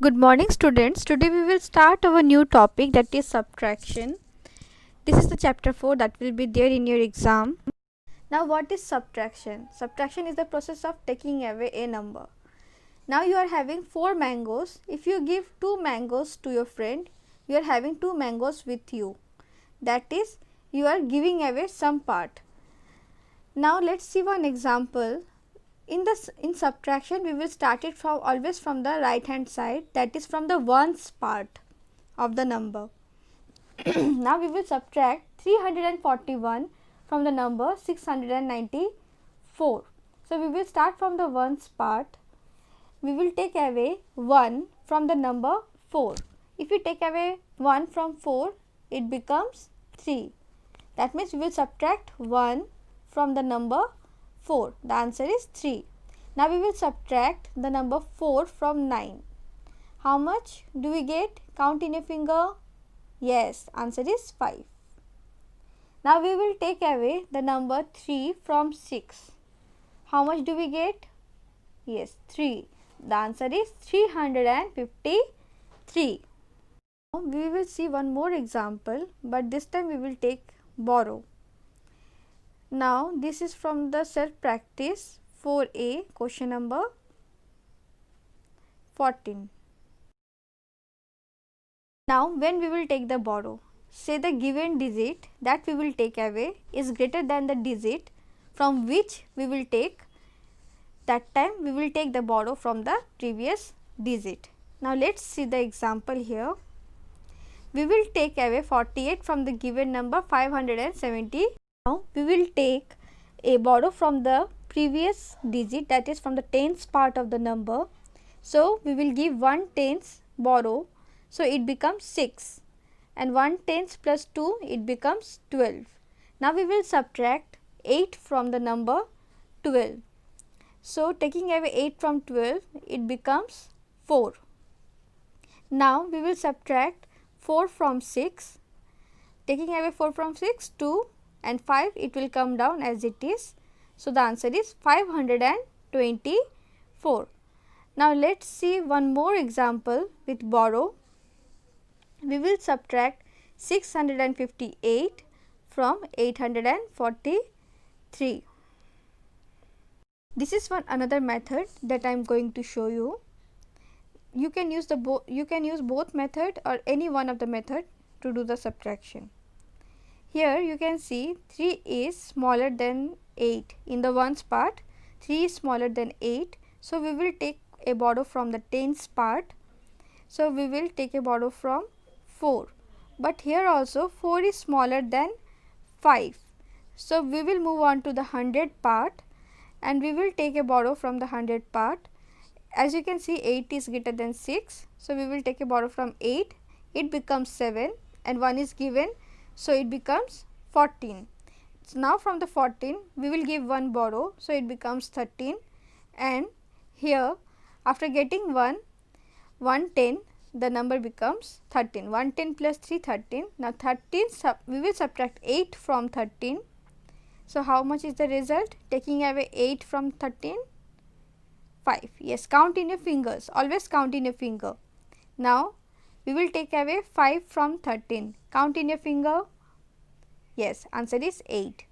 Good morning, students. Today we will start our new topic, that is subtraction. This is the chapter 4 that will be there in your exam. Now, what is subtraction? Subtraction is the process of taking away a number. Now, you are having 4 mangoes. If you give 2 mangoes to your friend, you are having 2 mangoes with you. That is, you are giving away some part. Now, let's see one example. In subtraction, we will start it from always from the right hand side, that is from the ones part of the number. Now we will subtract 341 from the number 694. So we will start from the ones part. We will take away 1 from the number 4. If we take away 1 from 4, it becomes 3. That means we will subtract 1 from the number 4. The answer is 3. Now we will subtract the number 4 from 9. How much do we get? Count in your finger. Yes, answer is 5. Now we will take away the number 3 from 6. How much do we get? Yes, 3. The answer is 353. Now we will see one more example, but this time we will take borrow. Now this is from the self practice 4A, question number 14. Now when we will take the borrow, say the given digit that we will take away is greater than the digit from which we will take. That time we will take the borrow from the previous digit. Now let's see the example here. We will take away 48 from the given number 570. Now we will take a borrow from the previous digit, that is from the tens part of the number. So we will give 1 tens borrow, so it becomes 6, and 1 tens plus 2, it becomes 12. Now we will subtract 8 from the number 12. So taking away 8 from 12, it becomes 4. Now we will subtract 4 from 6. Taking away 4 from 6, 2 and 5, it will come down as it is. So the answer is 524. Now let's see one more example with borrow. We will subtract 658 from 843. This is another method that I am going to show you. You can use both method or any one of the method to do the subtraction. Here you can see 3 is smaller than 8. In the ones part, 3 is smaller than 8. So we will take a borrow from the tens part. So we will take a borrow from 4. But here also 4 is smaller than 5. So we will move on to the 100 part and we will take a borrow from the 100 part. As you can see, 8 is greater than 6. So we will take a borrow from 8. It becomes 7 and 1 is given. So it becomes 14. So now from the 14, we will give 1 borrow. So it becomes 13. And here after getting 110, the number becomes 13. 110 plus 3, 13. Now 13, we will subtract 8 from 13. So how much is the result? Taking away 8 from 13, 5. Yes, count in your fingers. Always count in your finger. Now we will take away 5 from 13. Count in your finger. Yes, answer is 8.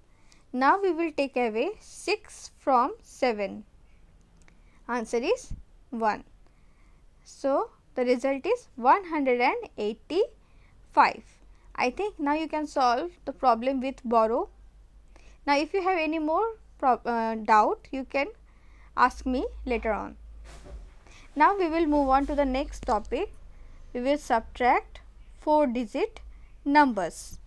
Now we will take away 6 from 7. Answer is 1. So the result is 185. I think now you can solve the problem with borrow. Now if you have any more doubt, you can ask me later on. Now we will move on to the next topic. We will subtract 4-digit numbers.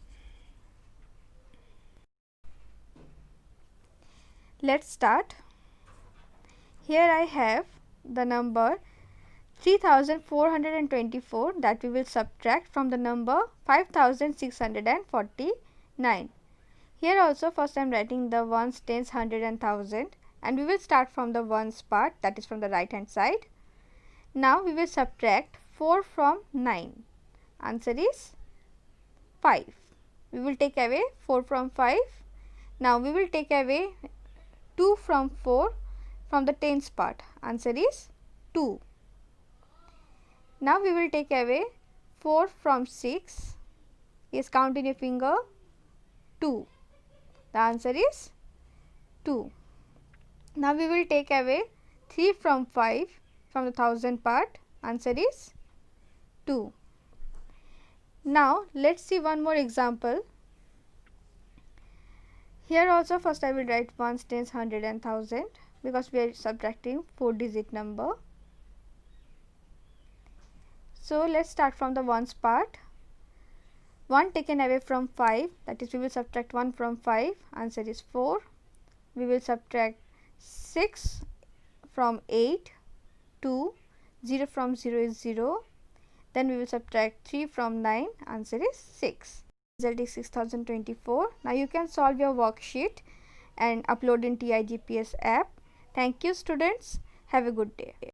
Let's start. Here I have the number 3424 that we will subtract from the number 5649. Here also first I am writing the ones, tens, hundred and thousand, and we will start from the ones part, that is from the right hand side. Now we will subtract 4 from 9. Answer is 5. We will take away 4 from 5. Now we will take away 2 from 4 from the tens part. Answer is 2. Now we will take away 4 from 6. Yes, count in your finger. 2. The answer is 2. Now we will take away 3 from 5 from the thousand part. Answer is 2. Now let's see one more example. Here also first I will write ones, tens, hundred and thousand because we are subtracting 4-digit number. So let's start from the ones part. 1 taken away from 5, that is we will subtract 1 from 5, answer is 4. We will subtract 6 from 8, 2, 0 from 0 is 0. Then we will subtract 3 from 9, answer is 6. Result is 6024. Now you can solve your worksheet and upload in TIGPS app. Thank you students. Have a good day.